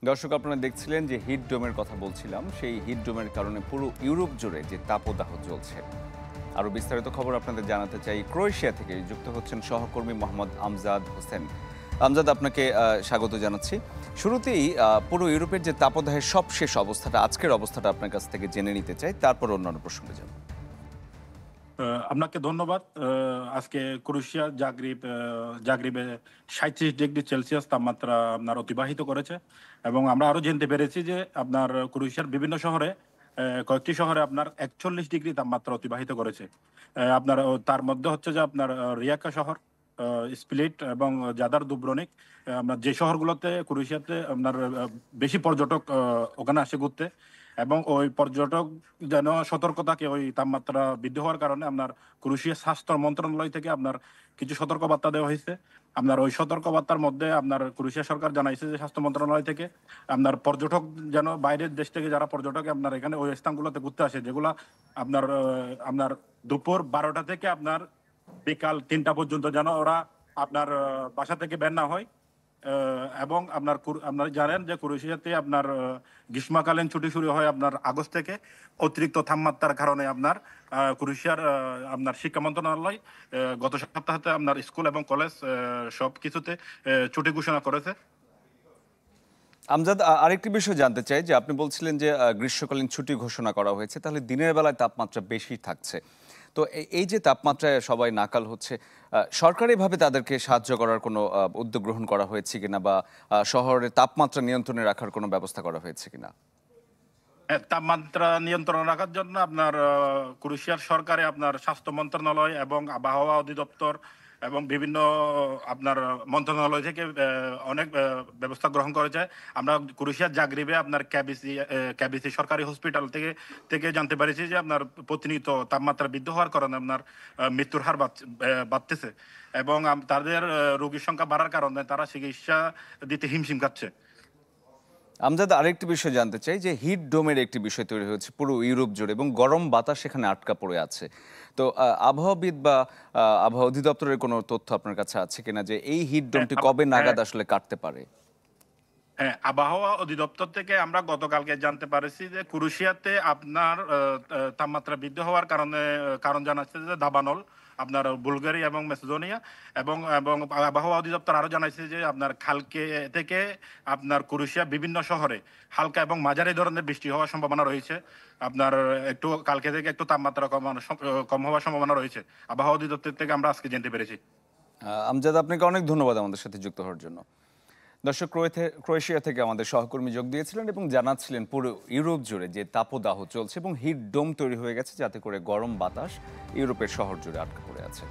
দর্শক আপনারা দেখছিলেন যে হিট ডোমের কথা বলছিলাম, সেই হিট ডোমের কারণে পুরো ইউরোপ জুড়ে যে তাপদাহ চলছে। আরও বিস্তারিত খবর আপনাদের জানাতে চাই। ক্রোয়েশিয়া থেকে যুক্ত হচ্ছেন সহকর্মী মোহাম্মদ আমজাদ হোসেন। আমজাদ, আপনাকে স্বাগত জানাচ্ছি। শুরুতেই পুরো ইউরোপের যে তাপদাহের সবশেষ অবস্থাটা, আজকের অবস্থাটা আপনার কাছ থেকে জেনে নিতে চাই, তারপর অন্যান্য প্রসঙ্গে যাব। আপনাকে ধন্যবাদ। আজকে ক্রোয়েশিয়া জাগরিবে 37 ডিগ্রি সেলসিয়াস তাপমাত্রা আপনার অতিবাহিত করেছে এবং আমরা আরো জানতে পেরেছি যে আপনার ক্রোয়েশিয়ার বিভিন্ন শহরে কয়েকটি শহরে আপনার 41 ডিগ্রি তাপমাত্রা অতিবাহিত করেছে। আপনার তার মধ্যে হচ্ছে যে আপনার রিয়াকা শহর, স্প্লিট এবং জাদার দুব্রনিক, আপনার যে শহরগুলোতে ক্রোয়েশিয়াতে আপনার বেশি পর্যটক ওখানে আসে ঘুরতে, এবং ওই পর্যটক যেন সতর্ক থাকে ওই তাপমাত্রা বৃদ্ধি হওয়ার কারণে আপনার ক্রোয়েশিয়া স্বাস্থ্য মন্ত্রণালয় থেকে আপনার কিছু সতর্কবার্তা দেওয়া হয়েছে। আপনার ওই সতর্কবার্তার মধ্যে আপনার ক্রোয়েশিয়া সরকার জানাইছে যে স্বাস্থ্য মন্ত্রণালয় থেকে আপনার পর্যটক যেন বাইরের দেশ থেকে যারা পর্যটক আপনার এখানে ওই স্থানগুলোতে ঘুরতে আসে, যেগুলা আপনার দুপুর 12টা থেকে আপনার বিকাল 3টা পর্যন্ত যেন ওরা আপনার বাসা থেকে বের না হয়। এবং আপনারা জানেন যে ক্রোয়েশিয়াতে আপনার গ্রীষ্মকালীন ছুটি শুরু হয় আপনার আগস্ট থেকে। অতিরিক্ত তাপমাত্রার কারণে আপনার ক্রোয়েশিয়ার আপনার শিক্ষা মন্ত্রণালয় গত সপ্তাহে আপনার স্কুল এবং কলেজ সব কিছুতে ছুটি ঘোষণা করেছে। আমজাদ, আরেকটি বিষয় জানতে চাই যে আপনি বলছিলেন যে গ্রীষ্মকালীন ছুটি ঘোষণা করা হয়েছে, তাহলে দিনের বেলায় তাপমাত্রা বেশি থাকছে। তো এই যে তাপমাত্রায় সবাই নাকাল হচ্ছে, সরকারিভাবে তাদেরকে সাহায্য করার কোনো উদ্যোগ গ্রহণ করা হয়েছে কিনা, বা শহরের তাপমাত্রা নিয়ন্ত্রণে রাখার কোনো ব্যবস্থা করা হয়েছে কিনা? তাপমাত্রা নিয়ন্ত্রণ রাখার জন্য আপনার ক্রোয়েশিয়ার সরকারে আপনার স্বাস্থ্য মন্ত্রণালয় এবং আবহাওয়া অধিদপ্তর এবং বিভিন্ন আপনার মন্ত্রণালয় থেকে অনেক ব্যবস্থা গ্রহণ করেছে। আমরা ক্রোয়েশিয়ার জাগরিবে আপনার ক্যাবিসি সরকারি হসপিটাল থেকে থেকে জানতে পেরেছি যে আপনার প্রতিনিয়ত তাপমাত্রা বৃদ্ধি হওয়ার কারণে আপনার মৃত্যুর হার বাড়তেছে এবং তাদের রোগীর সংখ্যা বাড়ার কারণে তারা চিকিৎসা দিতে হিমশিম খাচ্ছে। আমজাদ, আরেকটি বিষয় জানতে চাই যে হিট ডোমের একটি বিষয় তৈরি হয়েছে পুরো ইউরোপ জুড়ে এবং গরম বাতাস সেখানে আটকা পড়ে আছে। তো আবহাওয়াবিদ বা আবহাওয়া অধিদপ্তরের কোনো তথ্য আপনার কাছে আছে কিনা যে এই হিট ডোমটি কবে নাগাদ আসলে কাটতে পারে? হ্যাঁ, আবহাওয়া অধিদপ্তর থেকে আমরা গতকালকে জানতে পারছি যে ক্রোয়েশিয়াতে আপনার তাপমাত্রা বৃদ্ধি হওয়ার কারণ জানাচ্ছে যে দাবানল, আপনার বুলগারিয়া এবং মেসিডোনিয়া, এবং এবং আবহাওয়া অধিদপ্তর আরো জানাইছে যে আপনার কালকে থেকে আপনার ক্রোয়েশিয়া বিভিন্ন শহরে হালকা এবং মাঝারি ধরনের বৃষ্টি হওয়ার সম্ভাবনা রয়েছে। আপনার কালকে থেকে একটু তাপমাত্রা কম হওয়ার সম্ভাবনা রয়েছে। আবহাওয়া অধিদপ্তর থেকে আমরা আজকে জানতে পেরেছি। আমজাদ, আপনাকে অনেক ধন্যবাদ আমাদের সাথে যুক্ত হওয়ার জন্য। দর্শক, ক্রোয়েশিয়া থেকে আমাদের সহকর্মী যোগ দিয়েছিলেন এবং জানাচ্ছিলেন পুরো ইউরোপ জুড়ে যে তাপদাহ চলছে এবং হিট ডোম তৈরি হয়ে গেছে, যাতে করে গরম বাতাস ইউরোপের শহর জুড়ে আটকা পড়ে আছে।